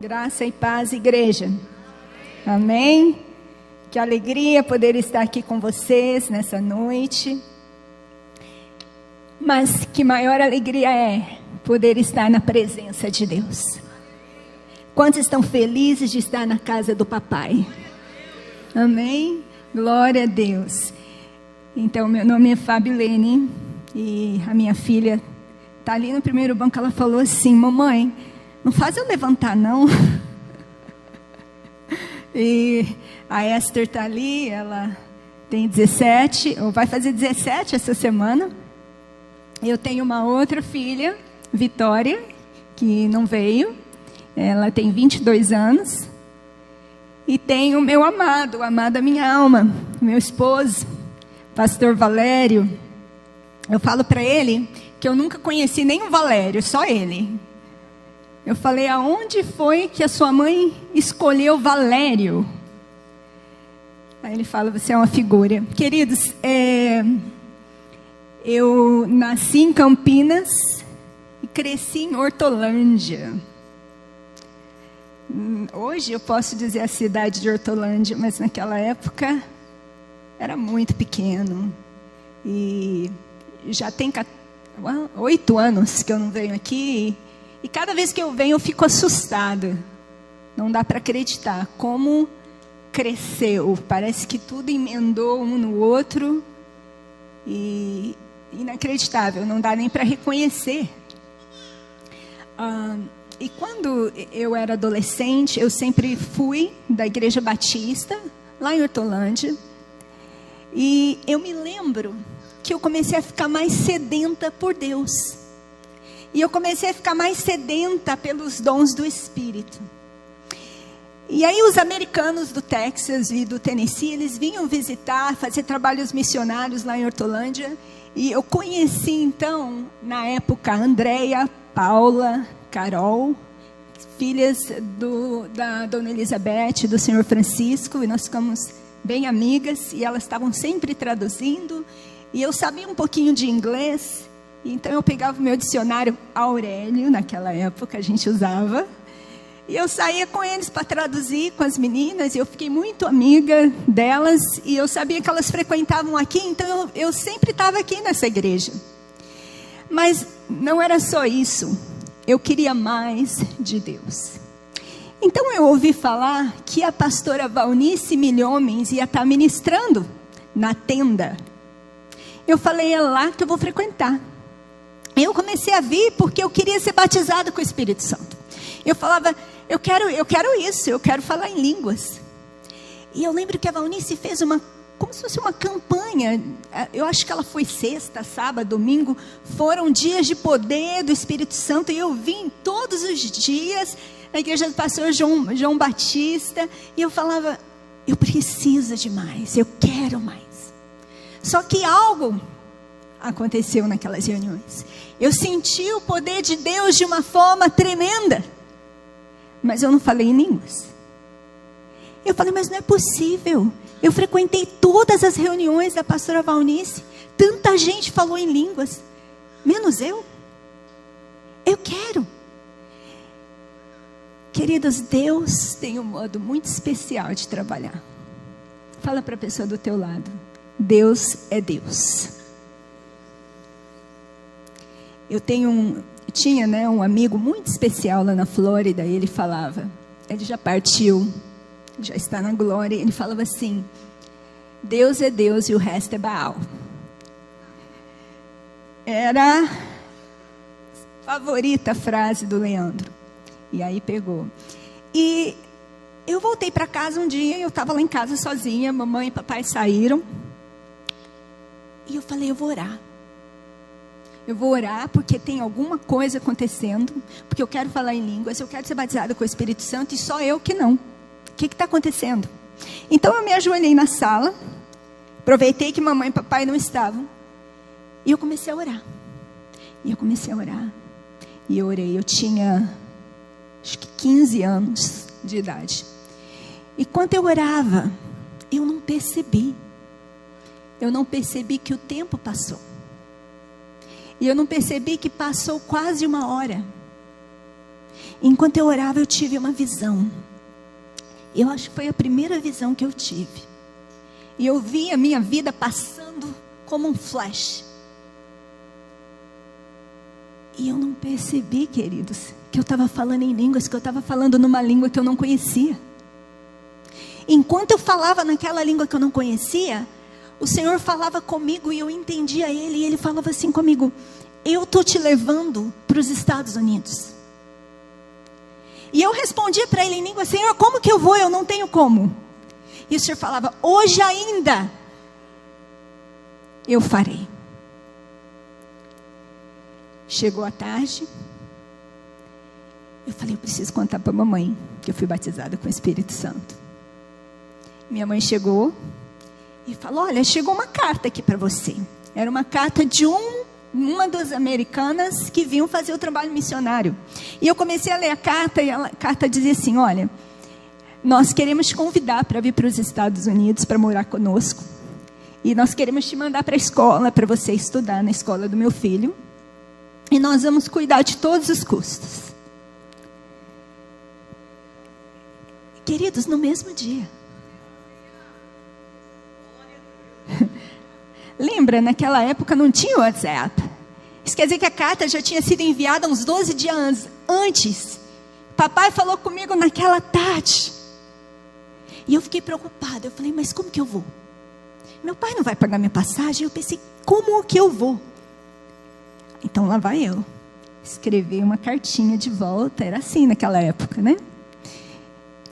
Graça e paz, igreja. Amém? Que alegria poder estar aqui com vocês nessa noite. Mas que maior alegria é poder estar na presença de Deus. Quantos estão felizes de estar na casa do papai? Amém? Glória a Deus. Então, meu nome é Fabilene e a minha filha está ali no primeiro banco. Ela falou assim: mamãe, não faz eu levantar não. E a Esther está ali, ela tem 17, ou vai fazer 17 essa semana. Eu tenho uma outra filha, Vitória, que não veio. Ela tem 22 anos. E tenho o meu amado, o amado da minha alma, meu esposo, pastor Valério. Eu falo para ele que eu nunca conheci nem o Valério, só ele. Eu falei: aonde foi que a sua mãe escolheu Valério? Aí ele fala: você é uma figura. Queridos, eu nasci em Campinas e cresci em Hortolândia. Hoje eu posso dizer a cidade de Hortolândia, mas naquela época era muito pequeno. E já tem 8 anos que eu não venho aqui. E cada vez que eu venho eu fico assustada. Não dá para acreditar como cresceu. Parece que tudo emendou um no outro. E inacreditável, não dá nem para reconhecer. E quando eu era adolescente, eu sempre fui da Igreja Batista, lá em Hortolândia. E eu me lembro que eu comecei a ficar mais sedenta por Deus. E eu comecei a ficar mais sedenta pelos dons do Espírito. E aí os americanos do Texas e do Tennessee, eles vinham visitar, fazer trabalhos missionários lá em Hortolândia. E eu conheci então, na época, a Andréia, Paula, Carol, filhas da Dona Elizabeth, do Senhor Francisco, e nós ficamos bem amigas, e elas estavam sempre traduzindo, e eu sabia um pouquinho de inglês, então eu pegava o meu dicionário Aurélio, naquela época a gente usava, e eu saía com eles para traduzir com as meninas, e eu fiquei muito amiga delas, e eu sabia que elas frequentavam aqui, então eu sempre estava aqui nessa igreja. Mas não era só isso. Eu queria mais de Deus. Então eu ouvi falar que a pastora Valnice Milhomens ia estar ministrando na tenda. Eu falei: é lá que eu vou frequentar. Eu comecei a vir porque eu queria ser batizada com o Espírito Santo. Eu falava: eu quero isso, eu quero falar em línguas. E eu lembro que a Valnice fez como se fosse uma campanha. Eu acho que ela foi sexta, sábado, domingo. Foram dias de poder do Espírito Santo. E eu vim todos os dias na igreja do pastor João Batista. E eu falava: eu preciso de mais, eu quero mais. Só que algo aconteceu naquelas reuniões. Eu senti o poder de Deus de uma forma tremenda. Mas eu não falei em línguas. Eu falei: mas não é possível. Eu frequentei todas as reuniões da pastora Valnice. Tanta gente falou em línguas, menos eu. Eu quero. Queridos, Deus tem um modo muito especial de trabalhar. Fala para a pessoa do teu lado: Deus é Deus. Eu tinha um amigo muito especial lá na Flórida. E ele falava, ele já partiu, já está na glória. Ele falava assim: Deus é Deus e o resto é Baal. Era a favorita frase do Leandro. E aí pegou. E eu voltei para casa um dia. Eu estava lá em casa sozinha. Mamãe e papai saíram. E eu falei: eu vou orar. Eu vou orar porque tem alguma coisa acontecendo. Porque eu quero falar em línguas. Eu quero ser batizada com o Espírito Santo. E só eu que não. O que está acontecendo? Então eu me ajoelhei na sala. Aproveitei que mamãe e papai não estavam. E eu comecei a orar. E eu comecei a orar. E eu orei. Eu tinha, acho que 15 anos de idade. E quando eu orava, eu não percebi. Eu não percebi que o tempo passou. E eu não percebi que passou quase 1 hora. Enquanto eu orava, eu tive uma visão. Eu acho que foi a primeira visão que eu tive. E eu vi a minha vida passando como um flash. E eu não percebi, queridos, que eu estava falando em línguas, que eu estava falando numa língua que eu não conhecia. Enquanto eu falava naquela língua que eu não conhecia, o Senhor falava comigo e eu entendia Ele. E Ele falava assim comigo: eu estou te levando para os Estados Unidos. E eu respondia para Ele em língua: Senhor, como que eu vou? Eu não tenho como. E o Senhor falava: hoje ainda eu farei. Chegou a tarde. Eu falei: eu preciso contar para a mamãe que eu fui batizada com o Espírito Santo. Minha mãe chegou e falou: olha, chegou uma carta aqui para você. Era uma carta de uma das americanas que vinham fazer o trabalho missionário. E eu comecei a ler a carta, e a carta dizia assim: olha, nós queremos te convidar para vir para os Estados Unidos para morar conosco. E nós queremos te mandar para a escola, para você estudar na escola do meu filho. E nós vamos cuidar de todos os custos. Queridos, no mesmo dia. Lembra, naquela época não tinha WhatsApp. Isso quer dizer que a carta já tinha sido enviada uns 12 dias antes. Papai falou comigo naquela tarde. E eu fiquei preocupada. Eu falei: mas como que eu vou? Meu pai não vai pagar minha passagem. Eu pensei: como que eu vou? Então lá vai eu escrever uma cartinha de volta. Era assim naquela época, né?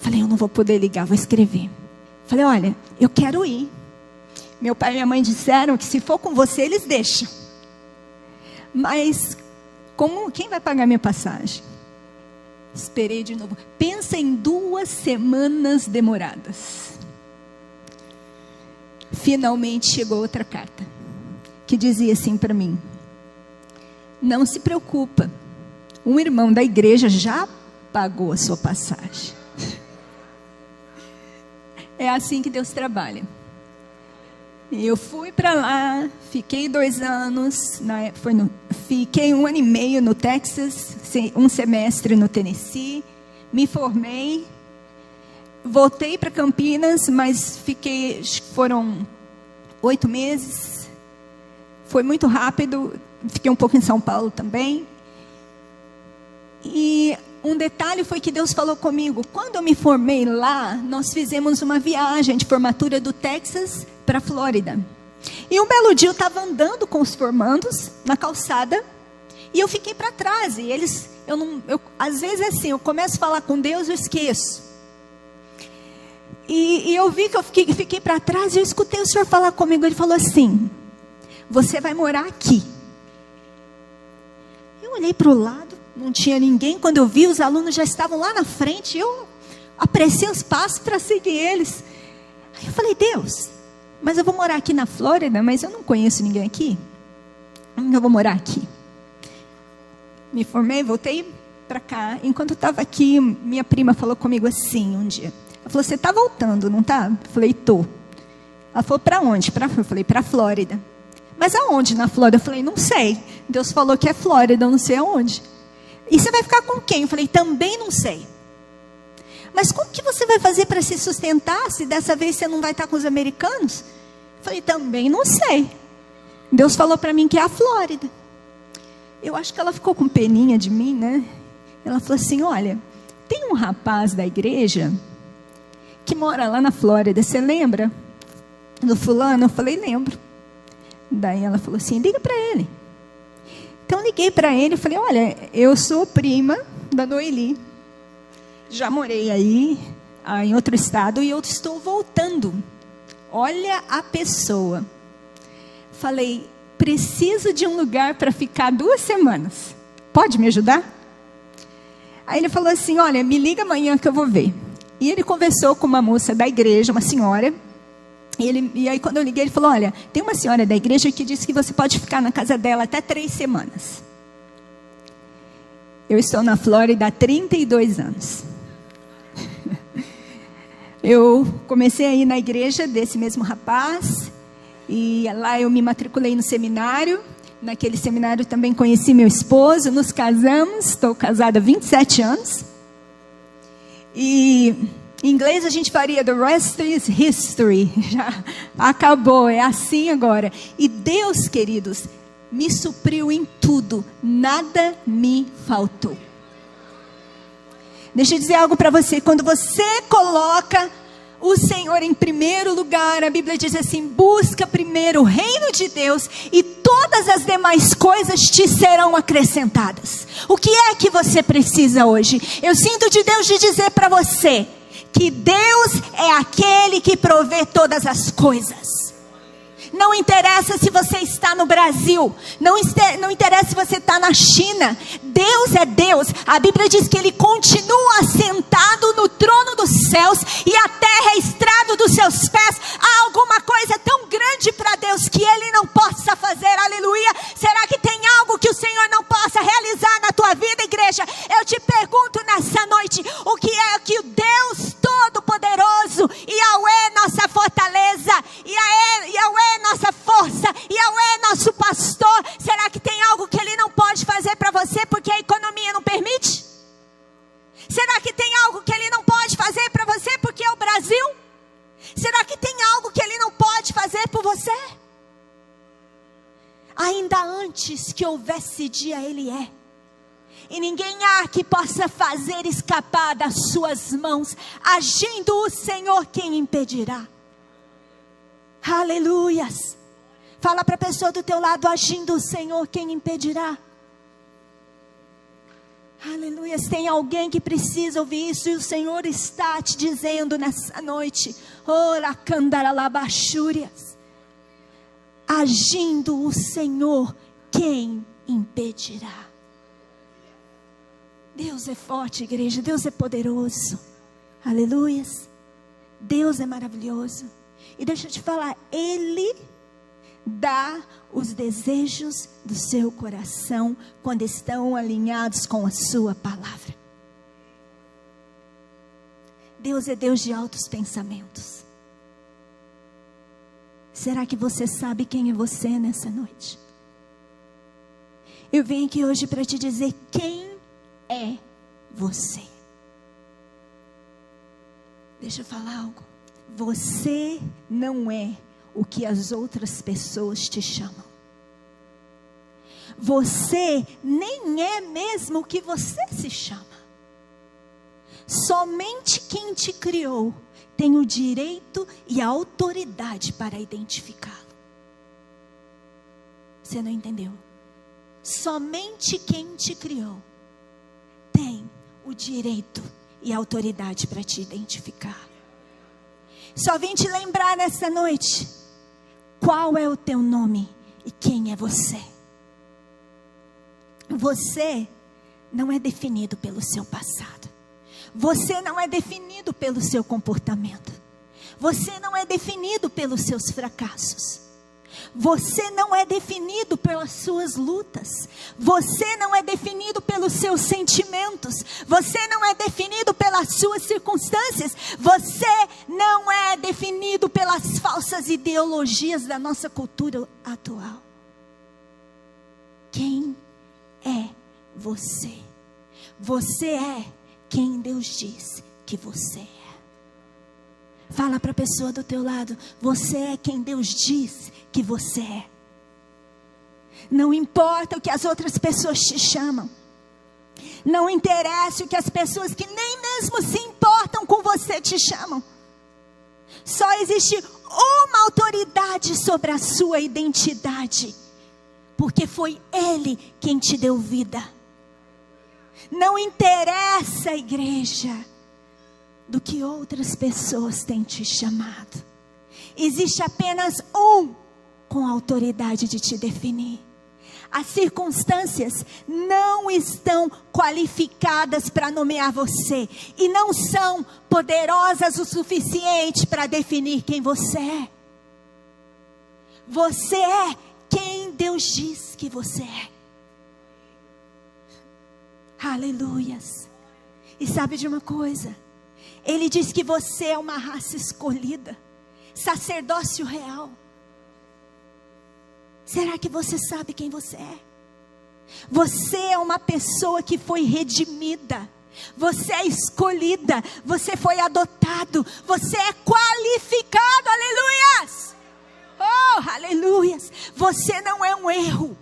Falei: eu não vou poder ligar, vou escrever. Falei: olha, eu quero ir. Meu pai e minha mãe disseram que se for com você, eles deixam. Mas quem vai pagar minha passagem? Esperei de novo. Pensa em 2 semanas demoradas. Finalmente chegou outra carta, que dizia assim para mim: não se preocupa, um irmão da igreja já pagou a sua passagem. É assim que Deus trabalha. Eu fui para lá, fiquei 2 anos, fiquei 1 ano e meio no Texas, 1 semestre no Tennessee, me formei, voltei para Campinas, mas foram 8 meses, foi muito rápido, fiquei um pouco em São Paulo também. E um detalhe foi que Deus falou comigo: quando eu me formei lá, nós fizemos uma viagem de formatura do Texas para a Flórida. E um belo dia eu estava andando com os formandos na calçada e eu fiquei para trás. E às vezes é assim, eu começo a falar com Deus, eu esqueço. E eu vi que eu fiquei para trás e eu escutei o Senhor falar comigo. Ele falou assim: você vai morar aqui. Eu olhei para o lado, não tinha ninguém. Quando eu vi, os alunos já estavam lá na frente. Eu apressei os passos para seguir eles. Aí eu falei: Deus, mas eu vou morar aqui na Flórida, mas eu não conheço ninguém aqui. Eu vou morar aqui. Me formei, voltei para cá. Enquanto eu estava aqui, minha prima falou comigo assim um dia. Ela falou: você está voltando, não está? Eu falei: tô. Ela falou: para onde? Eu falei: para a Flórida. Mas aonde na Flórida? Eu falei: não sei. Deus falou que é Flórida, eu não sei aonde. E você vai ficar com quem? Eu falei: também não sei. Mas como que você vai fazer para se sustentar se dessa vez você não vai estar com os americanos? Eu falei: também não sei. Deus falou para mim que é a Flórida. Eu acho que ela ficou com peninha de mim, né? Ela falou assim: olha, tem um rapaz da igreja que mora lá na Flórida. Você lembra do fulano? Eu falei: lembro. Daí ela falou assim: liga para ele. Então liguei para ele e falei: olha, eu sou prima da Noeli. Já morei aí em outro estado e eu estou voltando. Olha a pessoa. Falei: preciso de um lugar para ficar 2 semanas. Pode me ajudar? Aí ele falou assim: olha, me liga amanhã que eu vou ver. E ele conversou com uma moça da igreja, uma senhora. E aí quando eu liguei, ele falou: olha, tem uma senhora da igreja que disse que você pode ficar na casa dela até 3 semanas. Eu estou na Flórida há 32 anos. Eu comecei a ir na igreja desse mesmo rapaz. E lá eu me matriculei no seminário. Naquele seminário também conheci meu esposo, nos casamos, estou casada há 27 anos. E em inglês a gente faria the rest is history. Já acabou, é assim agora. E Deus, queridos, me supriu em tudo, nada me faltou. Deixa eu dizer algo para você, quando você coloca o Senhor em primeiro lugar, a Bíblia diz assim, busca primeiro o reino de Deus e todas as demais coisas te serão acrescentadas. O que é que você precisa hoje? Eu sinto de Deus de dizer para você, que Deus é aquele que provê todas as coisas. Não interessa se você está no Brasil, não interessa se você está na China, Deus é Deus. A Bíblia diz que Ele continua assentado no trono dos céus e a terra é estrado dos seus pés. Há alguma coisa tão grande para Deus que Ele não possa fazer, aleluia? Será que tem algo que o Senhor não possa realizar na tua vida, igreja? Eu te pergunto nessa noite, o que é que o Deus Todo-Poderoso, Yahweh nossa fortaleza, Yahweh nossa força, Yahweh nosso pastor, será que tem algo que Ele não pode fazer para você porque a economia não permite? Será que tem algo que Ele não pode fazer para você porque é o Brasil? Será que tem algo que Ele não pode fazer por você? Ainda antes que houvesse dia, Ele é. E ninguém há que possa fazer escapar das suas mãos. Agindo o Senhor, quem impedirá? Aleluias. Fala para a pessoa do teu lado, agindo o Senhor, quem impedirá? Aleluias. Tem alguém que precisa ouvir isso e o Senhor está te dizendo nessa noite. Ora, candaralabachúrias. Agindo o Senhor, quem impedirá? Deus é forte, igreja. Deus é poderoso. Aleluias. Deus é maravilhoso. E deixa eu te falar, Ele dá os desejos do seu coração quando estão alinhados com a sua palavra. Deus é Deus de altos pensamentos. Será que você sabe quem é você nessa noite? Eu venho aqui hoje para te dizer quem é você. Deixa eu falar algo. Você não é o que as outras pessoas te chamam. Você nem é mesmo o que você se chama. Somente quem te criou tem o direito e a autoridade para identificá-lo. Você não entendeu? Somente quem te criou tem o direito e a autoridade para te identificar. Só vim te lembrar nessa noite, qual é o teu nome e quem é você? Você não é definido pelo seu passado. Você não é definido pelo seu comportamento. Você não é definido pelos seus fracassos. Você não é definido pelas suas lutas. Você não é definido pelos seus sentimentos. Você não é definido pelas suas circunstâncias. Você não é definido pelas falsas ideologias da nossa cultura atual. Quem é você? Você é quem Deus diz que você é. Fala para a pessoa do teu lado, você é quem Deus diz que você é. Não importa o que as outras pessoas te chamam. Não interessa o que as pessoas que nem mesmo se importam com você te chamam. Só existe uma autoridade sobre a sua identidade. Porque foi Ele quem te deu vida. Não interessa, igreja, do que outras pessoas têm te chamado. Existe apenas um com a autoridade de te definir. As circunstâncias não estão qualificadas para nomear você. E não são poderosas o suficiente para definir quem você é. Você é quem Deus diz que você é. Aleluias. E sabe de uma coisa? Ele diz que você é uma raça escolhida, sacerdócio real. Será que você sabe quem você é? Você é uma pessoa que foi redimida. Você é escolhida. Você foi adotado. Você é qualificado. Aleluias! Oh, aleluias! Você não é um erro.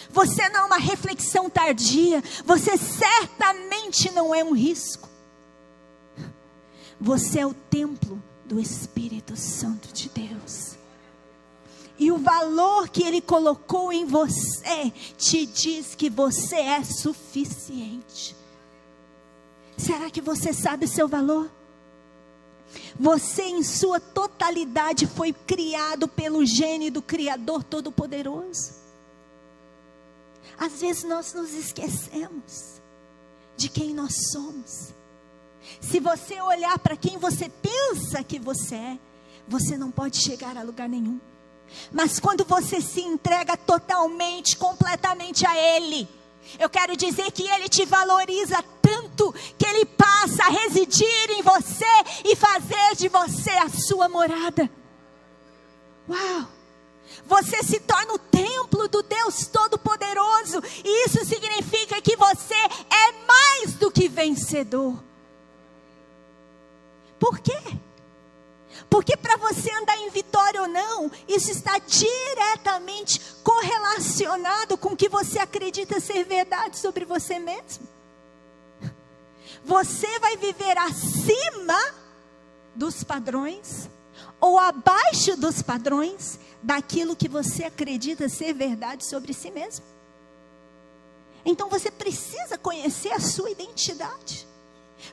Você não é uma reflexão tardia. Você certamente não é um risco. Você é o templo do Espírito Santo de Deus. E o valor que Ele colocou em você te diz que você é suficiente. Será que você sabe o seu valor? Você em sua totalidade foi criado pelo gênio do Criador Todo-Poderoso. Às vezes nós nos esquecemos de quem nós somos. Se você olhar para quem você pensa que você é, você não pode chegar a lugar nenhum. Mas quando você se entrega totalmente, completamente a Ele, eu quero dizer que Ele te valoriza tanto, que Ele passa a residir em você e fazer de você a sua morada. Uau! Você se torna o templo do Deus Todo-Poderoso. E isso significa que você é mais do que vencedor. Por quê? Porque para você andar em vitória ou não, isso está diretamente correlacionado com o que você acredita ser verdade sobre você mesmo. Você vai viver acima dos padrões ou abaixo dos padrões daquilo que você acredita ser verdade sobre si mesmo. Então você precisa conhecer a sua identidade.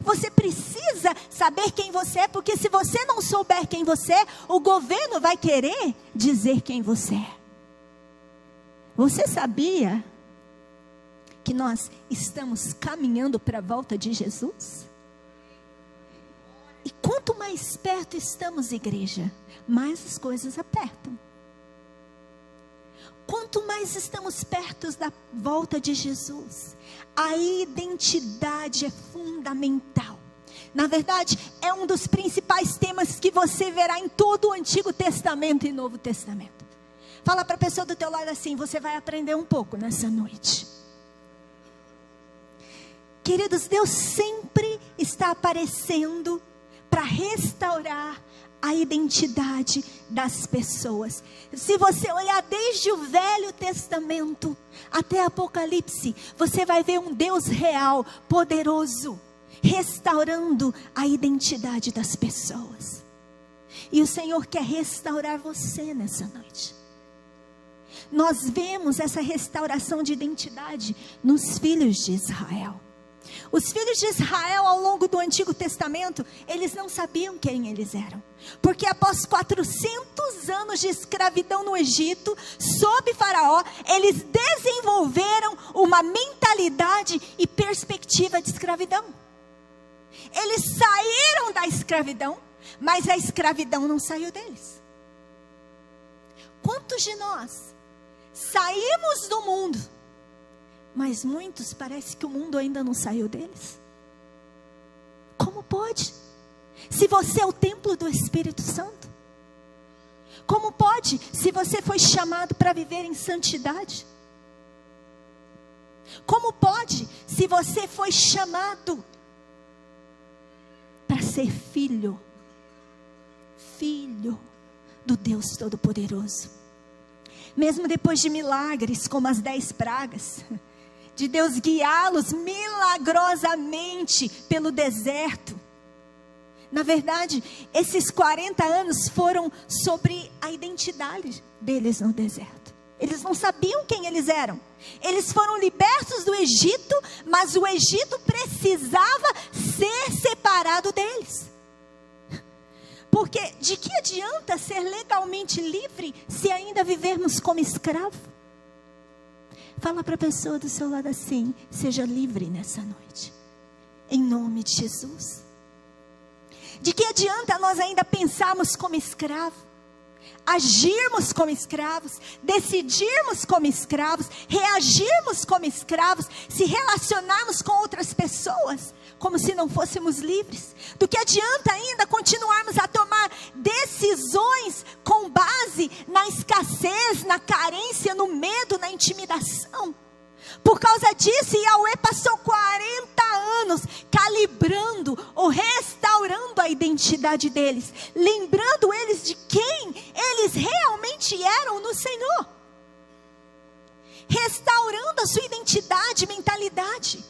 Você precisa saber quem você é, porque se você não souber quem você é, o governo vai querer dizer quem você é. Você sabia que nós estamos caminhando para a volta de Jesus? E quanto mais perto estamos, igreja, mais as coisas apertam. Quanto mais estamos perto da volta de Jesus, a identidade é fundamental. Na verdade, é um dos principais temas que você verá em todo o Antigo Testamento e Novo Testamento. Fala para a pessoa do teu lado assim, você vai aprender um pouco nessa noite. Queridos, Deus sempre está aparecendo para restaurar a identidade das pessoas. Se você olhar desde o Velho Testamento até Apocalipse, você vai ver um Deus real, poderoso, restaurando a identidade das pessoas. E o Senhor quer restaurar você nessa noite. Nós vemos essa restauração de identidade nos filhos de Israel. Os filhos de Israel ao longo do Antigo Testamento, eles não sabiam quem eles eram. Porque após 400 anos de escravidão no Egito, sob Faraó, eles desenvolveram uma mentalidade e perspectiva de escravidão. Eles saíram da escravidão, mas a escravidão não saiu deles. Quantos de nós saímos do mundo, mas muitos parece que o mundo ainda não saiu deles? Como pode? Se você é o templo do Espírito Santo? Como pode? Se você foi chamado para viver em santidade? Como pode? Se você foi chamado para ser filho do Deus Todo-Poderoso. Mesmo depois de milagres como as 10 pragas, de Deus guiá-los milagrosamente pelo deserto. Na verdade, esses 40 anos foram sobre a identidade deles no deserto. Eles não sabiam quem eles eram. Eles foram libertos do Egito, mas o Egito precisava ser separado deles. Porque de que adianta ser legalmente livre se ainda vivermos como escravo? Fala para a pessoa do seu lado assim, seja livre nessa noite, em nome de Jesus. De que adianta nós ainda pensarmos como escravo? agirmos como escravos, decidirmos como escravos, reagirmos como escravos, se relacionarmos com outras pessoas como se não fôssemos livres. Do que adianta ainda continuarmos a tomar decisões com base na escassez, na carência, no medo, na intimidação? Por causa disso, Yahweh passou 40 anos calibrando ou restaurando a identidade deles, lembrando eles de quem eles realmente eram no Senhor, restaurando a sua identidade, mentalidade.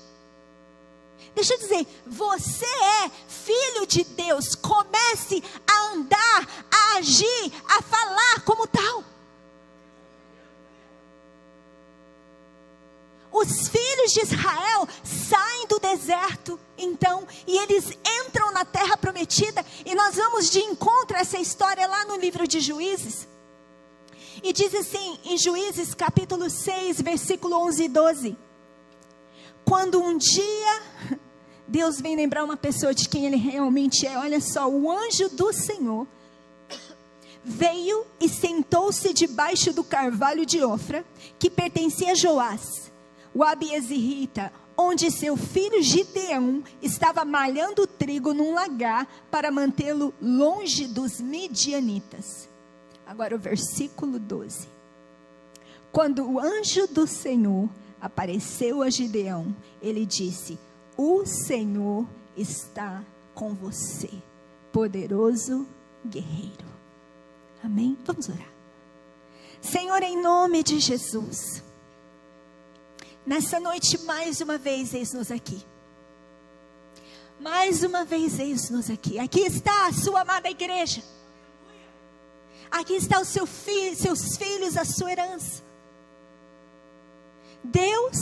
Deixa eu dizer, você é filho de Deus. Comece a andar, a agir, a falar como tal. Os filhos de Israel saem do deserto, então, e eles entram na terra prometida, e nós vamos de encontro a essa história lá no livro de Juízes. E diz assim, em Juízes capítulo 6, versículo 11 e 12. Quando um dia Deus vem lembrar uma pessoa de quem ele realmente é, olha só, o anjo do Senhor veio e sentou-se debaixo do carvalho de Ofra, que pertencia a Joás, o abiezrita, onde seu filho Gideão estava malhando trigo num lagar para mantê-lo longe dos midianitas. Agora o versículo 12. Quando o anjo do Senhor apareceu a Gideão, ele disse: o Senhor está com você, poderoso guerreiro. Amém? Vamos orar. Senhor, em nome de Jesus, nessa noite, mais uma vez, eis-nos aqui. Mais uma vez, eis-nos aqui. Aqui está a sua amada igreja. Aqui está o seu filho, seus filhos, a sua herança. Deus,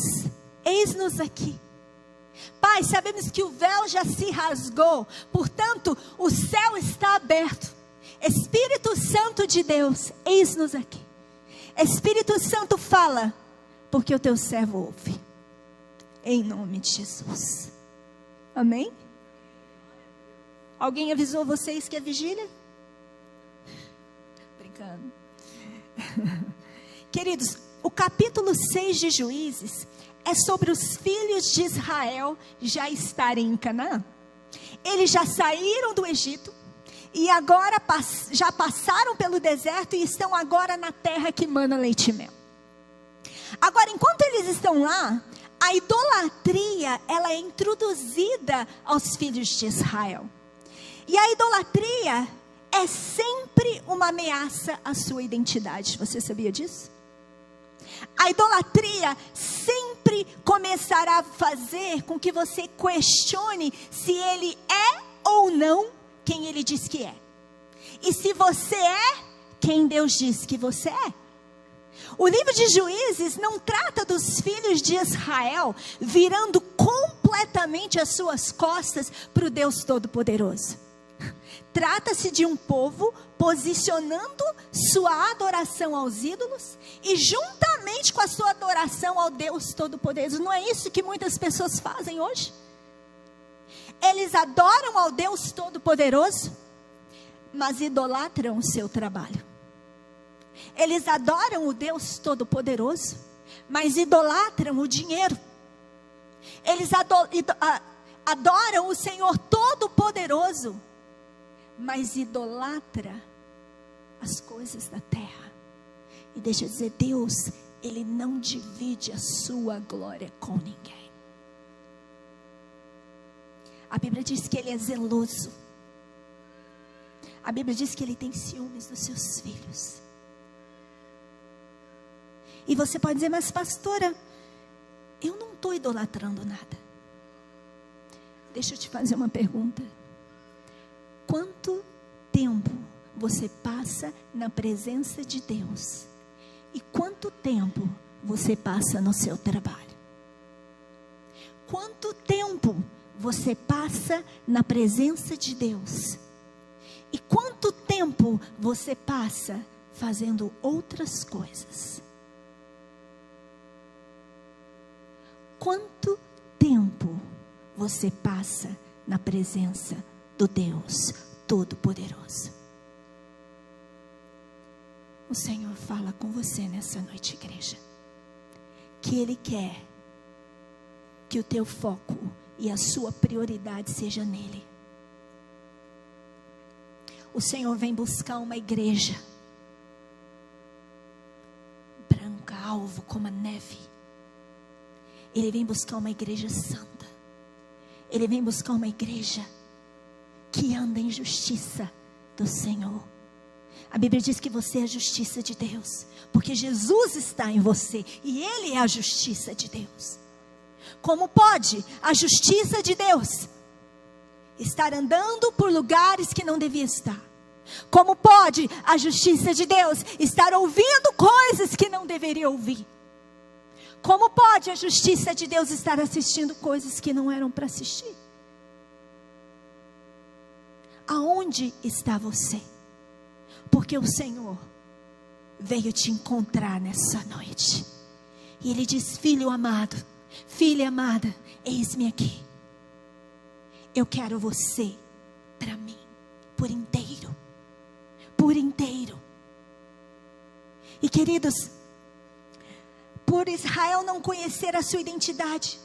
eis-nos aqui. Pai, sabemos que o véu já se rasgou, portanto, o céu está aberto. Espírito Santo de Deus, eis-nos aqui. Espírito Santo, fala, porque o teu servo ouve, em nome de Jesus. Amém? Alguém avisou vocês que é vigília? Brincando. Queridos, o capítulo 6 de Juízes é sobre os filhos de Israel já estarem em Canaã. Eles já saíram do Egito e agora já passaram pelo deserto e estão agora na terra que mana leite e mel. Agora, enquanto eles estão lá, a idolatria, ela é introduzida aos filhos de Israel. E a idolatria é sempre uma ameaça à sua identidade. Você sabia disso? A idolatria sempre começará a fazer com que você questione se ele é ou não quem ele diz que é. E se você é quem Deus diz que você é. O livro de Juízes não trata dos filhos de Israel virando completamente as suas costas para o Deus Todo-Poderoso. Trata-se de um povo posicionando sua adoração aos ídolos e juntamente com a sua adoração ao Deus Todo-Poderoso. Não é isso que muitas pessoas fazem hoje? Eles adoram ao Deus Todo-Poderoso, mas idolatram o seu trabalho. Eles adoram o Deus Todo-Poderoso, mas idolatram o dinheiro. Eles adoram o Senhor Todo-Poderoso, mas idolatra as coisas da terra. E deixa eu dizer, Deus, Ele não divide a sua glória com ninguém. A Bíblia diz que Ele é zeloso. A Bíblia diz que Ele tem ciúmes dos seus filhos. E você pode dizer, mas pastora, eu não estou idolatrando nada. Deixa eu te fazer uma pergunta. Quanto tempo você passa na presença de Deus? E quanto tempo você passa no seu trabalho? Quanto tempo você passa na presença de Deus? E quanto tempo você passa fazendo outras coisas? Quanto tempo você passa na presença do Deus Todo-Poderoso? O Senhor fala com você nessa noite, igreja, que Ele quer que o teu foco e a sua prioridade seja nele. O Senhor vem buscar uma igreja branca, alvo como a neve. Ele vem buscar uma igreja santa. Ele vem buscar uma igreja que anda em justiça do Senhor. A Bíblia diz que você é a justiça de Deus, porque Jesus está em você e Ele é a justiça de Deus. Como pode a justiça de Deus estar andando por lugares que não devia estar? Como pode a justiça de Deus estar ouvindo coisas que não deveria ouvir? Como pode a justiça de Deus estar assistindo coisas que não eram para assistir? Aonde está você? Porque o Senhor veio te encontrar nessa noite. E Ele diz: filho amado, filha amada, eis-me aqui. Eu quero você para mim, por inteiro. Por inteiro. E queridos, por Israel não conhecer a sua identidade,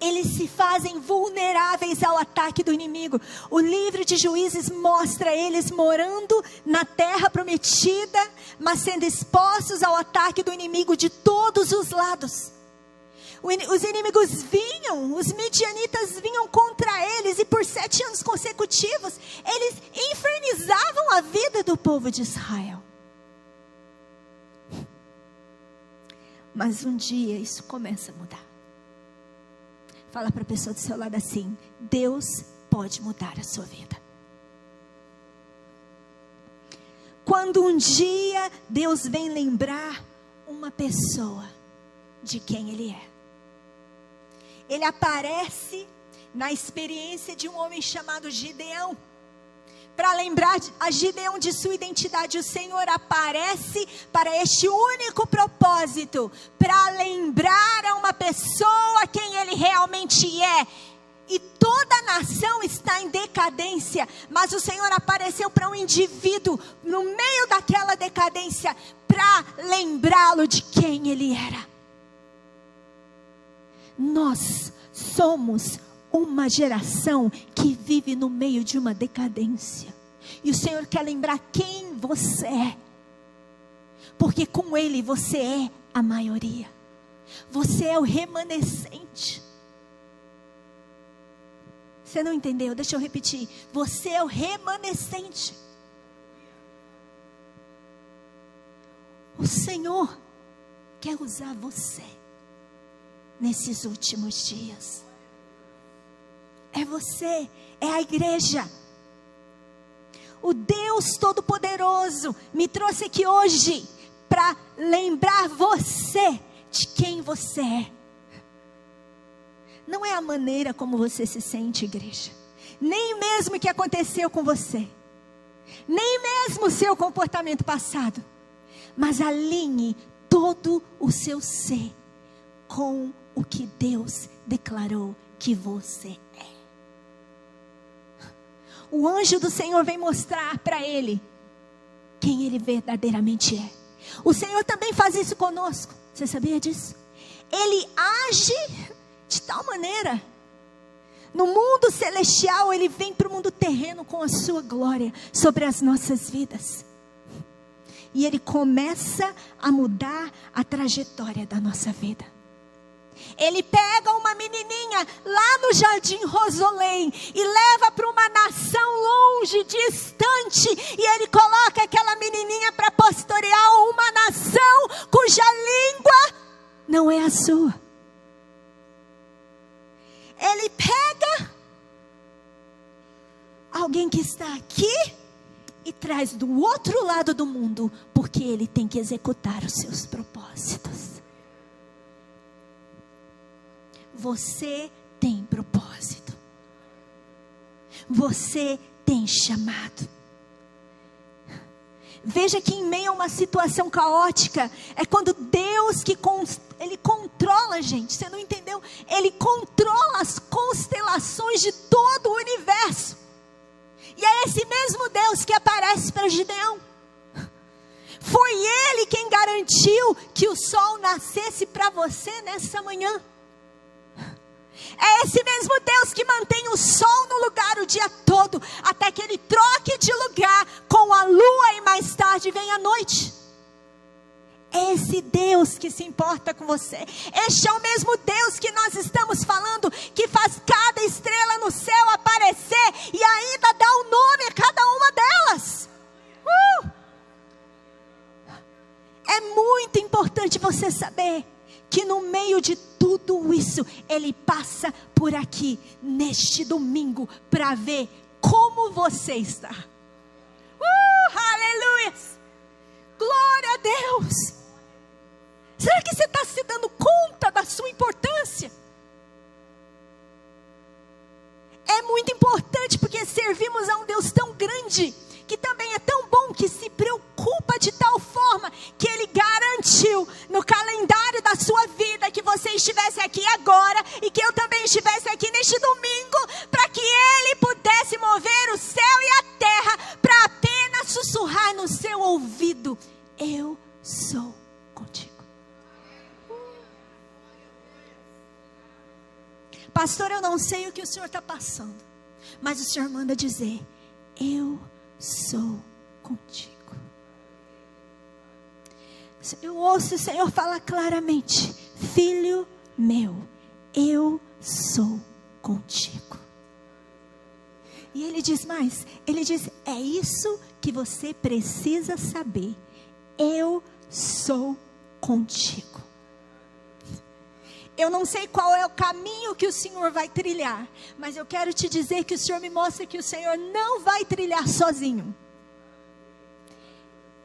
eles se fazem vulneráveis ao ataque do inimigo. O livro de Juízes mostra eles morando na terra prometida, mas sendo expostos ao ataque do inimigo de todos os lados. Os inimigos vinham, os midianitas vinham contra eles, e por 7 anos consecutivos, eles infernizavam a vida do povo de Israel. Mas um dia isso começa a mudar. Fala para a pessoa do seu lado assim: Deus pode mudar a sua vida. Quando um dia Deus vem lembrar uma pessoa de quem Ele é. Ele aparece na experiência de um homem chamado Gideão, para lembrar a Gideão de sua identidade. O Senhor aparece para este único propósito, para lembrar a uma pessoa quem Ele realmente é. E toda a nação está em decadência, mas o Senhor apareceu para um indivíduo no meio daquela decadência, para lembrá-lo de quem Ele era. Nós somos uma geração que vive no meio de uma decadência. E o Senhor quer lembrar quem você é. Porque com Ele você é a maioria. Você é o remanescente. Você não entendeu? Deixa eu repetir. Você é o remanescente. O Senhor quer usar você nesses últimos dias. É você, é a igreja. O Deus Todo-Poderoso me trouxe aqui hoje para lembrar você de quem você é. Não é a maneira como você se sente, igreja. Nem mesmo o que aconteceu com você. Nem mesmo o seu comportamento passado. Mas alinhe todo o seu ser com o que Deus declarou que você é. O anjo do Senhor vem mostrar para ele quem ele verdadeiramente é. O Senhor também faz isso conosco. Você sabia disso? Ele age de tal maneira. No mundo celestial, Ele vem para o mundo terreno com a sua glória sobre as nossas vidas. E Ele começa a mudar a trajetória da nossa vida. Ele pega uma menininha lá no Jardim Rosolém e leva para uma nação longe, distante, e Ele coloca aquela menininha para pastorear uma nação cuja língua não é a sua. Ele pega alguém que está aqui e traz do outro lado do mundo, porque Ele tem que executar os seus propósitos. Você tem propósito. Você tem chamado. Veja que em meio a uma situação caótica, é quando Deus Ele controla, gente, você não entendeu? Ele controla as constelações de todo o universo. E é esse mesmo Deus que aparece para Gideão. Foi Foi Ele quem garantiu que o sol nascesse para você nessa manhã. É esse mesmo Deus que mantém o sol no lugar o dia todo, até que Ele troque de lugar com a lua e mais tarde vem a noite. É esse Deus que se importa com você. Este é o mesmo Deus que nós estamos falando, que faz cada estrela no céu aparecer e ainda dá o nome a cada uma delas. É muito importante você saber que no meio de tudo isso, Ele passa por aqui neste domingo para ver como você está. Aleluia! Glória a Deus! Será que você está se dando conta da sua importância? É muito importante porque servimos a um Deus tão grande, que também é tão bom, que se preocupa de tal forma que Ele garantiu no calendário da sua vida que você estivesse aqui agora e que eu também estivesse aqui neste domingo, para que Ele pudesse mover o céu e a terra para apenas sussurrar no seu ouvido: eu sou contigo. Pastor, eu não sei o que o Senhor está passando, mas o Senhor manda dizer: eu sou contigo. Eu ouço o Senhor falar claramente: filho meu, eu sou contigo. E Ele diz mais, Ele diz: é isso que você precisa saber, eu sou contigo. Eu não sei qual é o caminho que o Senhor vai trilhar, mas eu quero te dizer que o Senhor me mostra que o Senhor não vai trilhar sozinho.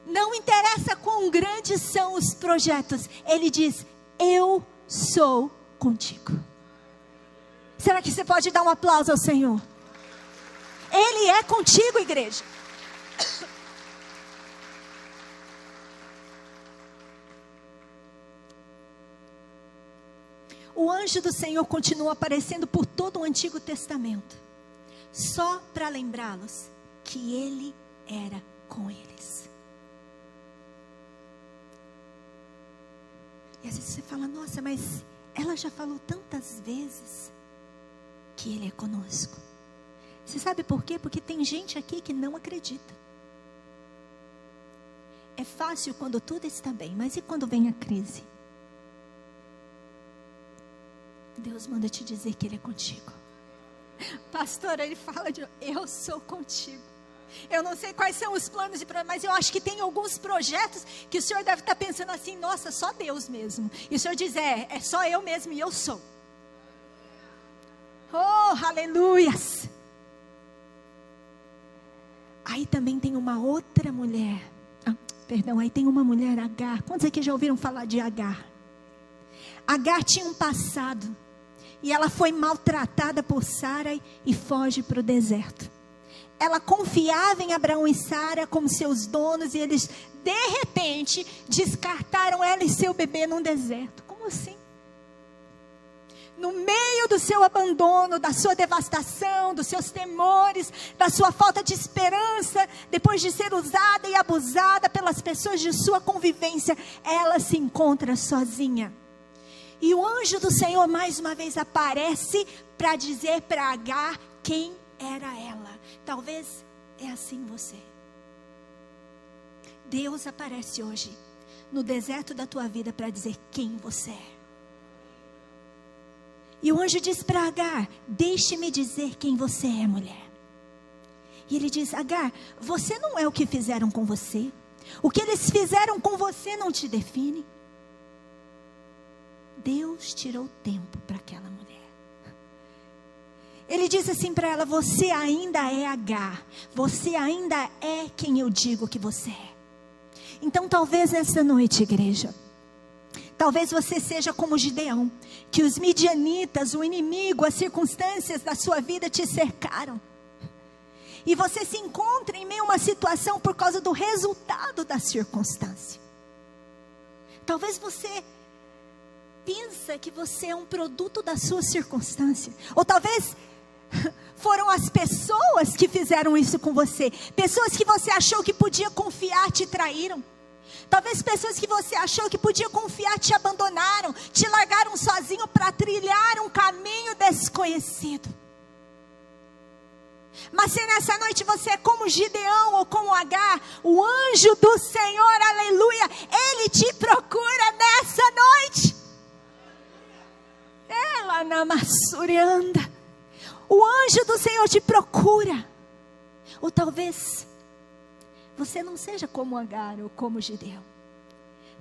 Não interessa quão grandes são os projetos, Ele diz: eu sou contigo. Será que você pode dar um aplauso ao Senhor? Ele é contigo, igreja. O anjo do Senhor continua aparecendo por todo o Antigo Testamento, só para lembrá-los que Ele era com eles. E às vezes você fala: nossa, mas ela já falou tantas vezes que Ele é conosco. Você sabe por quê? Porque tem gente aqui que não acredita. É fácil quando tudo está bem, mas e quando vem a crise? Deus manda te dizer que Ele é contigo. Pastor, Ele fala de: eu sou contigo. Eu não sei quais são os planos, mas eu acho que tem alguns projetos que o Senhor deve estar pensando assim: nossa, só Deus mesmo. E o Senhor diz: é só eu mesmo e eu sou. Oh, aleluias. Aí também tem uma outra mulher. Aí tem uma mulher, Agar. Quantos aqui já ouviram falar de Agar? Agar tinha um passado. E ela foi maltratada por Sara e foge para o deserto. Ela confiava em Abraão e Sara como seus donos, e eles, de repente, descartaram ela e seu bebê num deserto. Como assim? No meio do seu abandono, da sua devastação, dos seus temores, da sua falta de esperança, depois de ser usada e abusada pelas pessoas de sua convivência, ela se encontra sozinha. E o anjo do Senhor mais uma vez aparece para dizer para Agar quem era ela. Talvez é assim você. Deus aparece hoje no deserto da tua vida para dizer quem você é. E o anjo diz para Agar: deixe-me dizer quem você é, mulher. E ele diz: Agar, você não é o que fizeram com você. O que eles fizeram com você não te define. Deus tirou tempo para aquela mulher. Ele diz assim para ela: você ainda é Agar. Você ainda é quem eu digo que você é. Então talvez essa noite, igreja, talvez você seja como Gideão, que os midianitas, o inimigo, as circunstâncias da sua vida te cercaram. E você se encontra em meio a uma situação por causa do resultado da circunstância. Talvez você pensa que você é um produto da sua circunstância. Ou talvez foram as pessoas que fizeram isso com você. Pessoas que você achou que podia confiar te traíram. Talvez pessoas que você achou que podia confiar te abandonaram, te largaram sozinho para trilhar um caminho desconhecido. Mas se nessa noite você é como Gideão ou como Agar, o anjo do Senhor, aleluia, ele te procura nessa noite. Ela na maçurianda. O anjo do Senhor te procura. Ou talvez você não seja como Agar ou como Gideão.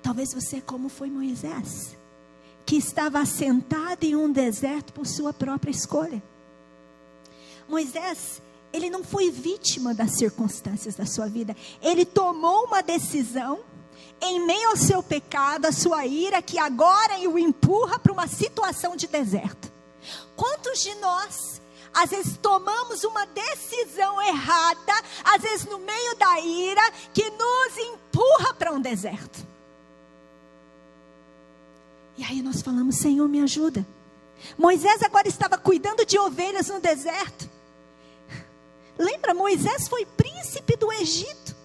Talvez você como foi Moisés, que estava assentado em um deserto por sua própria escolha. Moisés, ele não foi vítima das circunstâncias da sua vida. Ele tomou uma decisão em meio ao seu pecado, a sua ira, que agora o empurra para uma situação de deserto. Quantos de nós, às vezes tomamos uma decisão errada, às vezes no meio da ira, que nos empurra para um deserto? E aí nós falamos, Senhor, me ajuda. Moisés agora estava cuidando de ovelhas no deserto. Lembra, Moisés foi príncipe do Egito.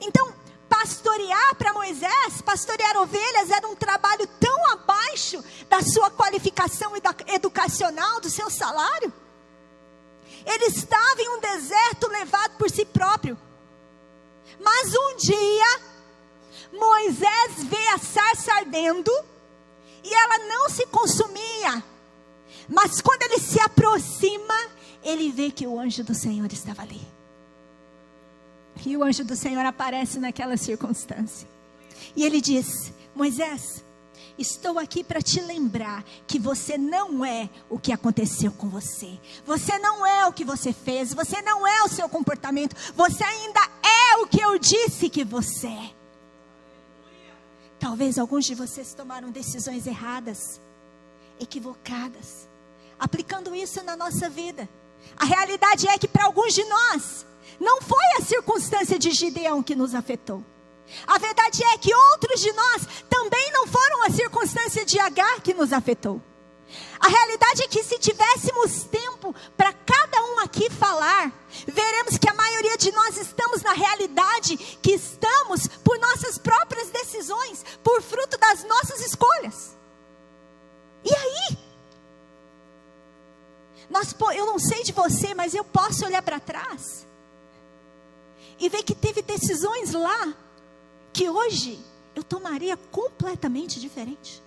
Então, pastorear para Moisés, pastorear ovelhas era um trabalho tão abaixo da sua qualificação educacional, do seu salário. Ele estava em um deserto levado por si próprio. Mas um dia, Moisés vê a sarça ardendo e ela não se consumia. Mas quando ele se aproxima, ele vê que o anjo do Senhor estava ali. E o anjo do Senhor aparece naquela circunstância. E ele diz, Moisés, estou aqui para te lembrar que você não é o que aconteceu com você. Você não é o que você fez. Você não é o seu comportamento. Você ainda é o que eu disse que você é. Talvez alguns de vocês tomaram decisões erradas, equivocadas, aplicando isso na nossa vida. A realidade é que para alguns de nós, não foi a circunstância de Gideão que nos afetou. A verdade é que outros de nós também não foram a circunstância de Agar que nos afetou. A realidade é que se tivéssemos tempo para cada um aqui falar, veremos que a maioria de nós estamos na realidade que estamos por nossas próprias decisões, por fruto das nossas escolhas. E aí? Eu não sei de você, mas eu posso olhar para trás e ver que teve decisões lá que hoje eu tomaria completamente diferente.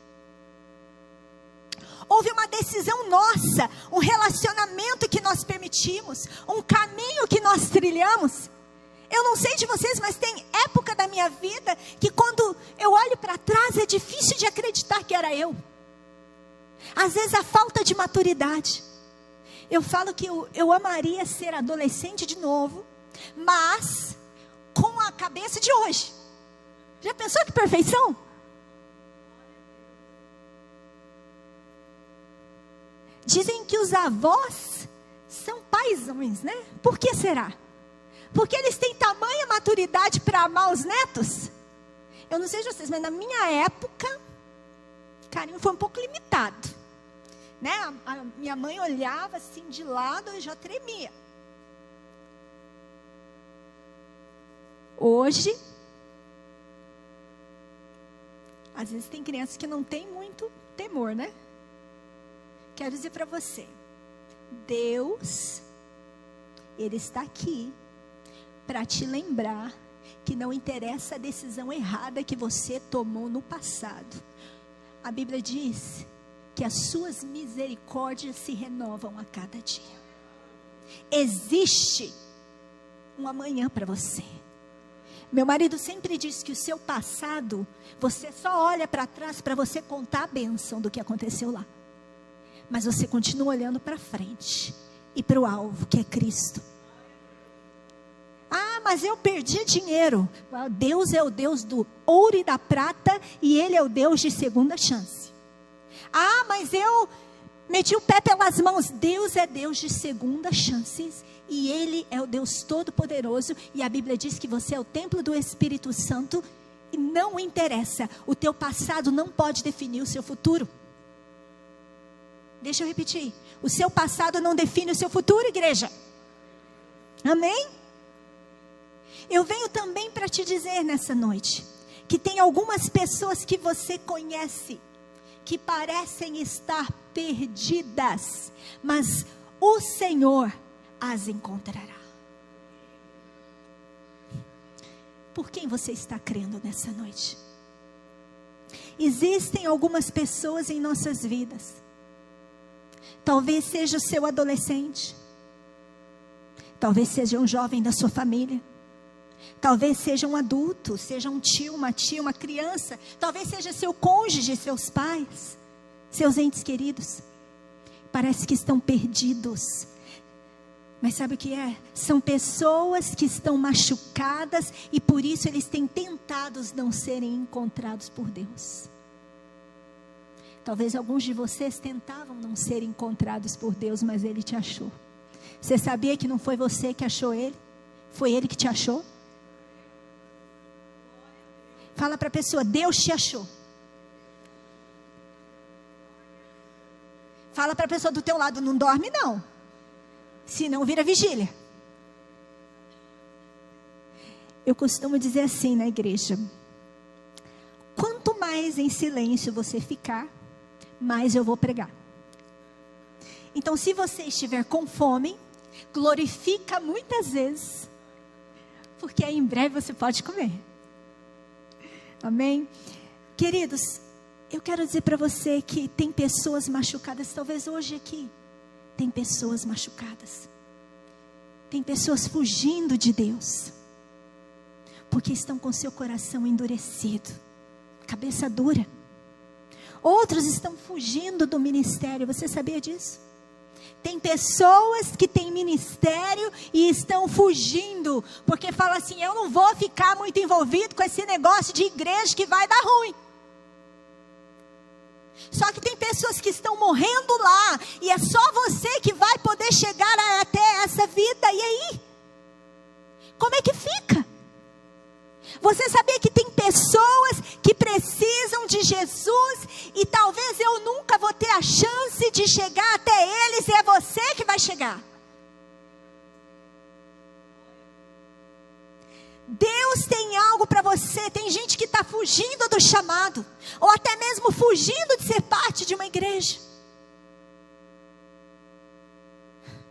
Houve uma decisão nossa, um relacionamento que nós permitimos, um caminho que nós trilhamos. Eu não sei de vocês, mas tem época da minha vida que quando eu olho para trás é difícil de acreditar que era eu. Às vezes a falta de maturidade. Eu falo que eu amaria ser adolescente de novo, mas com a cabeça de hoje. Já pensou que perfeição? Dizem que os avós são paizões, né? Por que será? Porque eles têm tamanha maturidade para amar os netos? Eu não sei de vocês, mas na minha época, o carinho foi um pouco limitado, né? A minha mãe olhava assim de lado e já tremia. Hoje, às vezes tem crianças que não têm muito temor, né? Quero dizer para você, Deus, Ele está aqui para te lembrar que não interessa a decisão errada que você tomou no passado. A Bíblia diz que as suas misericórdias se renovam a cada dia. Existe um amanhã para você. Meu marido sempre diz que o seu passado, você só olha para trás para você contar a bênção do que aconteceu lá. Mas você continua olhando para frente e para o alvo, que é Cristo. Ah, mas eu perdi dinheiro. Deus é o Deus do ouro e da prata e Ele é o Deus de segunda chance. Ah, mas eu meti o pé pelas mãos. Deus é Deus de segunda chances e Ele é o Deus todo-poderoso. E a Bíblia diz que você é o templo do Espírito Santo e não interessa. O teu passado não pode definir o seu futuro. Deixa eu repetir. O seu passado não define o seu futuro, igreja. Amém? Eu venho também para te dizer nessa noite, que tem algumas pessoas que você conhece, que parecem estar perdidas, mas o Senhor as encontrará. Por quem você está crendo nessa noite? Existem algumas pessoas em nossas vidas. Talvez seja o seu adolescente. Talvez seja um jovem da sua família. Talvez seja um adulto, seja um tio, uma tia, uma criança. Talvez seja seu cônjuge, seus pais, seus entes queridos. Parece que estão perdidos. Mas sabe o que é? São pessoas que estão machucadas e por isso eles têm tentado não serem encontrados por Deus. Talvez alguns de vocês tentavam não ser encontrados por Deus, mas Ele te achou. Você sabia que não foi você que achou Ele? Foi Ele que te achou? Fala para a pessoa, Deus te achou. Fala para a pessoa do teu lado, não dorme não. Senão vira vigília. Eu costumo dizer assim na igreja: quanto mais em silêncio você ficar, mais eu vou pregar. Então, se você estiver com fome, glorifica muitas vezes, porque aí em breve você pode comer. Amém? Queridos, eu quero dizer para você que tem pessoas machucadas, talvez hoje aqui. Tem pessoas machucadas. Tem pessoas fugindo de Deus. Porque estão com seu coração endurecido. Cabeça dura. Outros estão fugindo do ministério. Você sabia disso? Tem pessoas que têm ministério e estão fugindo. Porque falam assim, eu não vou ficar muito envolvido com esse negócio de igreja que vai dar ruim. Só que tem pessoas que estão morrendo lá. E é só você que vai poder chegar até essa vida. E aí? Como é que fica? Você sabia que tem pessoas que precisam de Jesus. E talvez eu nunca vou ter a chance de chegar até eles. E é você que vai chegar. Deus tem algo para você. Tem gente que está fugindo do chamado, ou até mesmo fugindo de ser parte de uma igreja.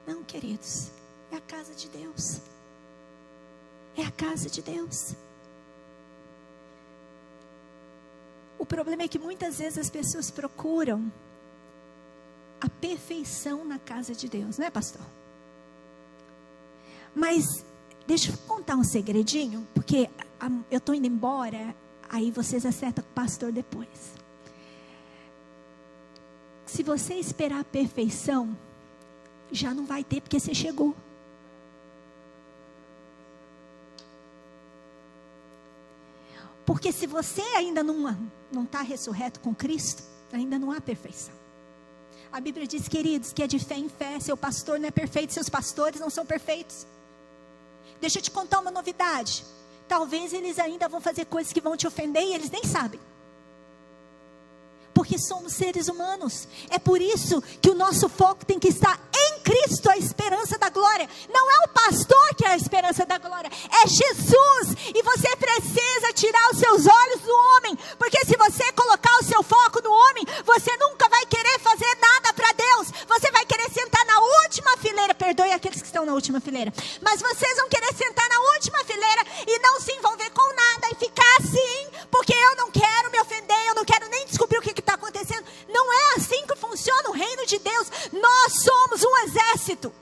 Não, queridos, é a casa de Deus. É a casa de Deus. O problema é que muitas vezes as pessoas procuram a perfeição na casa de Deus, não é, pastor? Mas deixa eu contar um segredinho, porque eu estou indo embora, aí vocês acertam com o pastor depois. Se você esperar a perfeição, já não vai ter, porque você chegou. Porque se você ainda não está ressurreto com Cristo, ainda não há perfeição. A Bíblia diz, queridos, que é de fé em fé. Seu pastor não é perfeito, seus pastores não são perfeitos. Deixa eu te contar uma novidade. Talvez eles ainda vão fazer coisas que vão te ofender e eles nem sabem. Porque somos seres humanos. É por isso que o nosso foco tem que estar em Cristo, a esperança da glória. Não é o pastor que é a esperança da glória, é Jesus. E você precisa tirar os seus olhos do homem. Porque se você colocar o seu foco no homem, você nunca vai querer fazer nada para Deus. Você vai querer sentar na última fileira. Perdoe aqueles que estão na última fileira. Mas vocês vão querer sentar na última fileira e não se envolver com nada e ficar assim, porque eu não quero me ofender, eu não quero nem descobrir o que está acontecendo. Não é assim que funciona o reino de Deus. Nós somos um exército.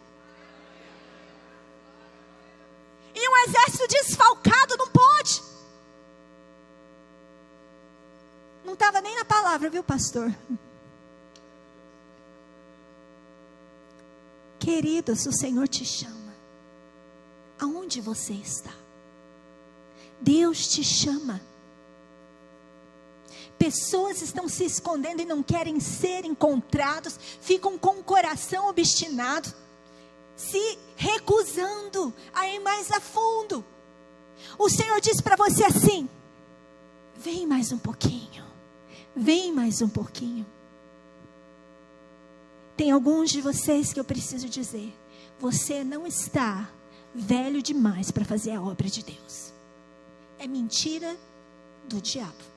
E um exército desfalcado não pode. Não estava nem na palavra, viu, pastor? Queridos, o Senhor te chama. Aonde você está? Deus te chama. Pessoas estão se escondendo e não querem ser encontrados, ficam com o coração obstinado, se recusando a ir mais a fundo. O Senhor diz para você assim: vem mais um pouquinho, vem mais um pouquinho. Tem alguns de vocês que eu preciso dizer, você não está velho demais para fazer a obra de Deus. É mentira do diabo.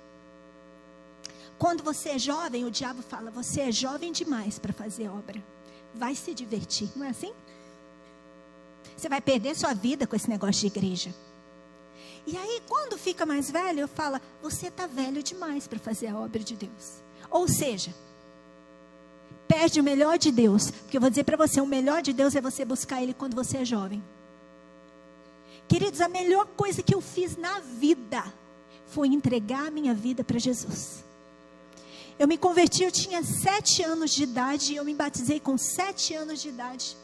Quando você é jovem, o diabo fala: você é jovem demais para fazer obra. Vai se divertir, não é assim? Você vai perder sua vida com esse negócio de igreja. E aí, quando fica mais velho, eu falo: você está velho demais para fazer a obra de Deus. Ou seja, perde o melhor de Deus. Porque eu vou dizer para você, o melhor de Deus é você buscar Ele quando você é jovem. Queridos, a melhor coisa que eu fiz na vida foi entregar a minha vida para Jesus. Eu me converti, eu tinha 7 anos de idade, e eu me batizei com 7 anos de idade.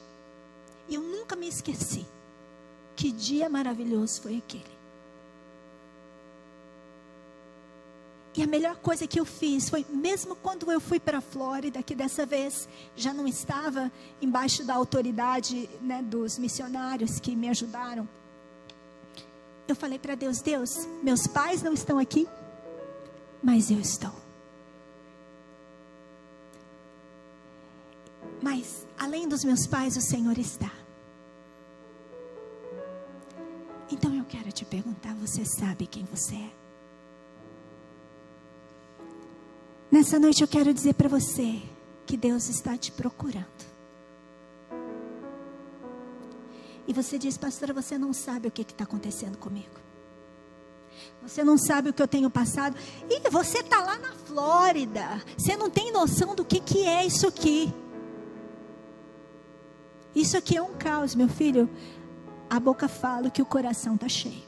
E eu nunca me esqueci. Que dia maravilhoso foi aquele. E a melhor coisa que eu fiz foi, mesmo quando eu fui para a Flórida, que dessa vez já não estava embaixo da autoridade, né, dos missionários que me ajudaram. Eu falei para Deus: Deus, meus pais não estão aqui, mas eu estou. Mas, além dos meus pais, o Senhor está. Então eu quero te perguntar: você sabe quem você é? Nessa noite eu quero dizer para você que Deus está te procurando. E você diz: pastora, você não sabe o que está acontecendo comigo. Você não sabe o que eu tenho passado. E você está lá na Flórida. Você não tem noção do que é isso aqui. Isso aqui é um caos, meu filho. A boca fala que o coração está cheio.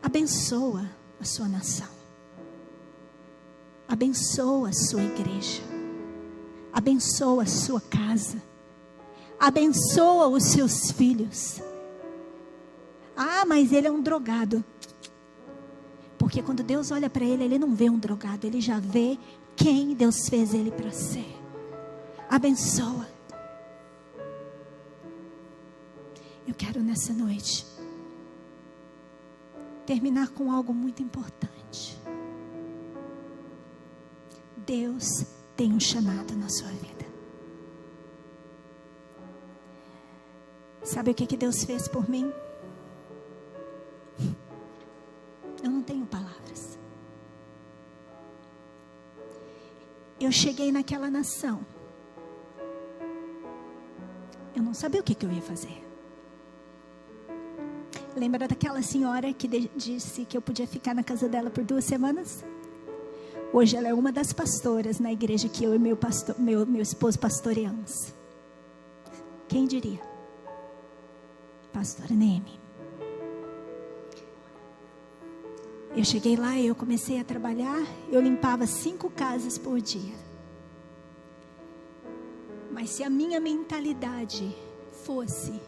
Abençoa a sua nação. Abençoa a sua igreja. Abençoa a sua casa. Abençoa os seus filhos. Ah, mas ele é um drogado. Porque quando Deus olha para ele, ele não vê um drogado. Ele já vê quem Deus fez ele para ser. Abençoa. Eu quero nessa noite terminar com algo muito importante. Deus tem um chamado na sua vida. Sabe o que Deus fez por mim? Eu não tenho palavras. Eu cheguei naquela nação. Eu não sabia o que eu ia fazer. Lembra daquela senhora que disse que eu podia ficar na casa dela por 2 semanas? Hoje ela é uma das pastoras na igreja que eu e meu esposo pastoreamos. Quem diria? Pastora Neeme. Eu cheguei lá e eu comecei a trabalhar. Eu limpava 5 casas por dia. Mas se a minha mentalidade fosse: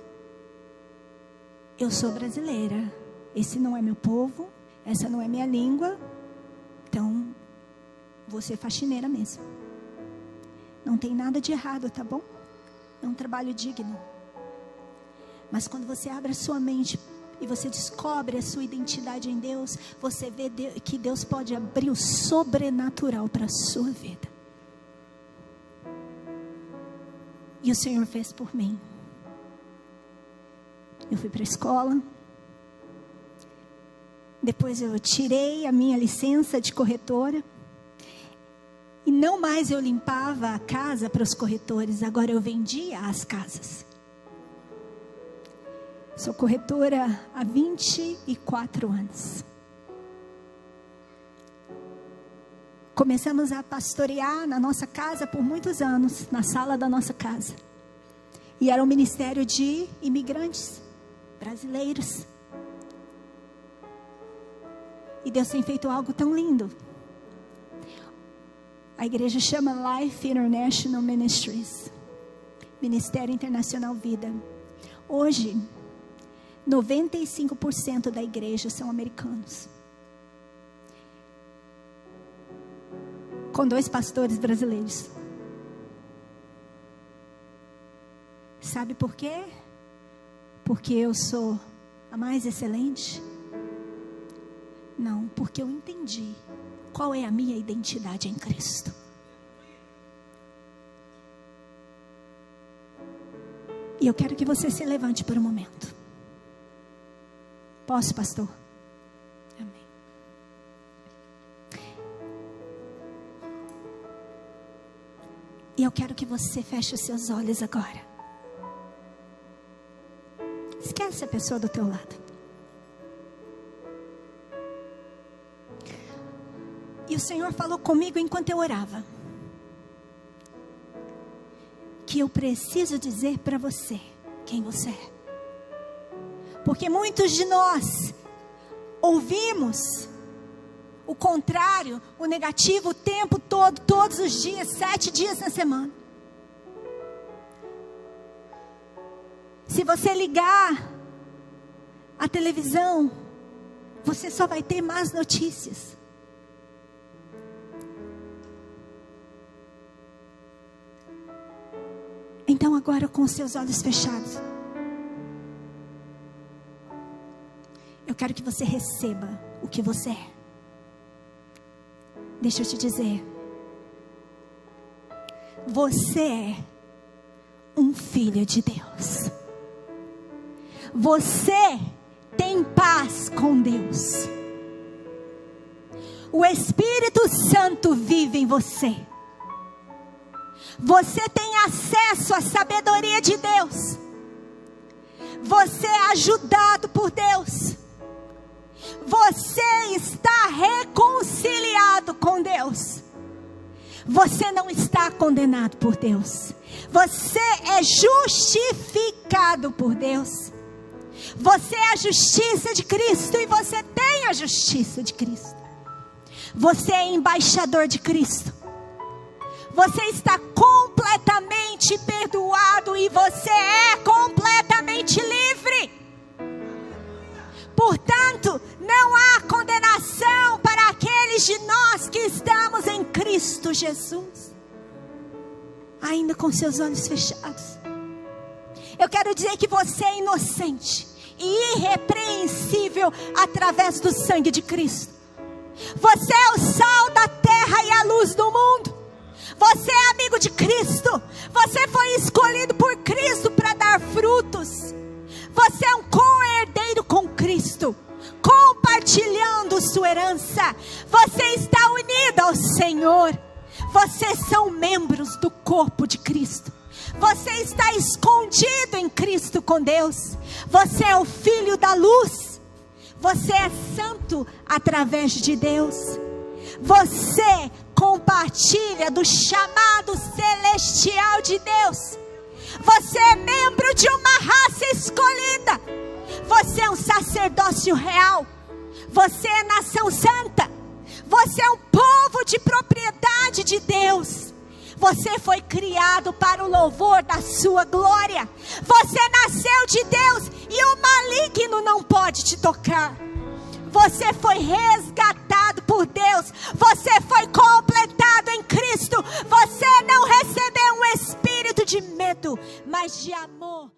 eu sou brasileira, esse não é meu povo, essa não é minha língua, então vou ser faxineira mesmo. Não tem nada de errado, tá bom? É um trabalho digno. Mas quando você abre a sua mente e você descobre a sua identidade em Deus, você vê que Deus pode abrir o sobrenatural para a sua vida. E o Senhor fez por mim. Eu fui para a escola. Depois eu tirei a minha licença de corretora. E não mais eu limpava a casa para os corretores. Agora eu vendia as casas. Sou corretora há 24 anos. Começamos a pastorear na nossa casa por muitos anos, na sala da nossa casa. E era um ministério de imigrantes brasileiros. E Deus tem feito algo tão lindo. A igreja chama Life International Ministries, Ministério Internacional Vida. Hoje, 95% da igreja são americanos. Com 2 pastores brasileiros. Sabe por quê? Porque eu sou a mais excelente? Não, porque eu entendi qual é a minha identidade em Cristo. E eu quero que você se levante por um momento. Posso, pastor? Amém. E eu quero que você feche os seus olhos agora. Esquece a pessoa do teu lado. E o Senhor falou comigo enquanto eu orava, que eu preciso dizer para você quem você é. Porque muitos de nós ouvimos o contrário, o negativo o tempo todo, todos os dias, 7 dias na semana. Se você ligar a televisão, você só vai ter más notícias. Então agora, com os seus olhos fechados, eu quero que você receba o que você é. Deixa eu te dizer, você é um filho de Deus. Você tem paz com Deus. O Espírito Santo vive em você. Você tem acesso à sabedoria de Deus. Você é ajudado por Deus. Você está reconciliado com Deus. Você não está condenado por Deus. Você é justificado por Deus. Você é a justiça de Cristo e você tem a justiça de Cristo. Você é embaixador de Cristo. Você está completamente perdoado e você é completamente livre. Portanto, não há condenação para aqueles de nós que estamos em Cristo Jesus. Ainda com seus olhos fechados, eu quero dizer que você é inocente e irrepreensível através do sangue de Cristo. Você é o sal da terra e a luz do mundo. Você é amigo de Cristo. Você foi escolhido por Cristo para dar frutos. Você é um co-herdeiro com Cristo, compartilhando sua herança. Você está unido ao Senhor. Vocês são membros do corpo de Cristo. Você está escondido em Cristo com Deus. Você é o filho da luz. Você é santo através de Deus. Você compartilha do chamado celestial de Deus. Você é membro de uma raça escolhida. Você é um sacerdócio real. Você é nação santa. Você é um povo de propriedade de Deus. Você foi criado para o louvor da sua glória. Você nasceu de Deus e o maligno não pode te tocar. Você foi resgatado por Deus. Você foi completado em Cristo. Você não recebeu um espírito de medo, mas de amor.